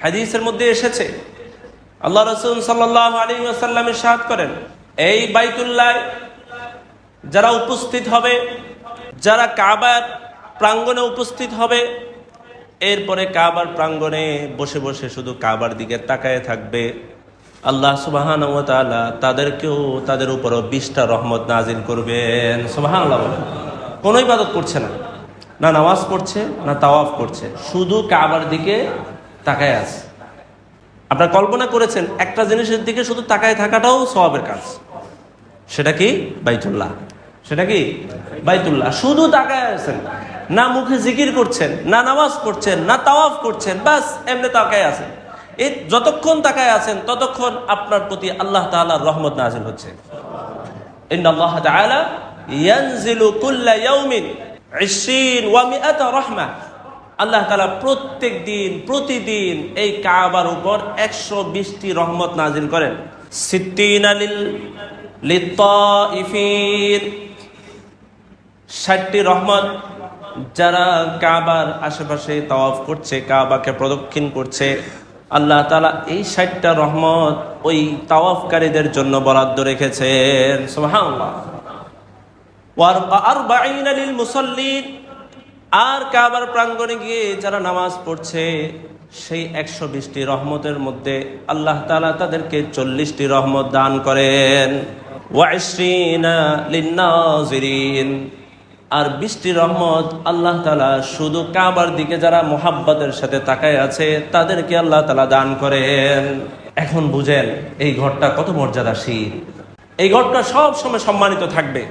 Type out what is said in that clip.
হাদিসের মধ্যে এসেছে, আল্লাহ রাসূল সাল্লাল্লাহু আলাইহি ওয়াসাল্লাম ইরশাদ করেন, এই বাইতুল্লাহ যারা উপস্থিত হবে, যারা কাবার প্রাঙ্গণে উপস্থিত হবে, এরপরে কাবার প্রাঙ্গণে বসে বসে শুধু কাবার দিকে তাকায় থাকবে, আল্লাহ সুবহানাহু ওয়া তাআলা তাদেরকেও তাদের উপরও 20টা রহমত নাজিল করবেন। সুবহানাল্লাহ। কোনো ইবাদত করছে না, না নামাজ পড়ছে, না তাওয়াফ করছে, শুধু কাবার দিকে তাকায় আছে। আপনারা কল্পনা করেছেন একটা জিনিসের দিকে শুধু তাকায় থাকাটাও সওয়াবের কাজ। সেটা কি? বাইতুল্লাহ। সেটা কি? বাইতুল্লাহ। শুধু তাকায় আছেন, না মুখে জিকির করছেন, না নামাজ পড়ছেন, না তাওয়াফ করছেন, বাস এমনি তাকায় আছেন। এই যতক্ষণ তাকায় আছেন ততক্ষণ আপনার প্রতি আল্লাহ তাআলার রহমত নাযিল হচ্ছে। ইন্নাল্লাহ তাআলা ইয়ানজিলু কুল্লা ইয়াউমিন 20 ওয়া 100 রাহমাহ। আল্লাহ তাআলা প্রত্যেক দিন প্রতিদিন এই কাবার উপর 120টি রহমত নাযিল করেন। সিত্তিনা লিত্তাইফিন, 60টি রহমত যারা কাবার আশেপাশে তাওয়াফ করছে, কাবাকে প্রদক্ষিণ করছে, আল্লাহ তাআলা এই 60টা রহমত ওই তাওয়াফকারীদের জন্য বরাদ্দ রেখেছেন। সুবহানাল্লাহ। ওয়া 40 লিল মুসাল্লিন, আর কাবার প্রাঙ্গণে গিয়ে যারা নামাজ পড়ছে সেই 120টি রহমতের মধ্যে আল্লাহ তাআলা তাদেরকে 40টি রহমত দান করেন। ওয়া 20 লিন-নাযিরিন, আর 20টি রহমত আল্লাহ তাআলা শুধু কাবার দিকে যারা মুহাব্বতের সাথে তাকায় আছে তাদেরকে আল্লাহ তাআলা দান করেন। এখন বুঝেন এই ঘরটা কত মর্যাদাশীল, এই ঘরটা সব সময় সম্মানিত থাকবে।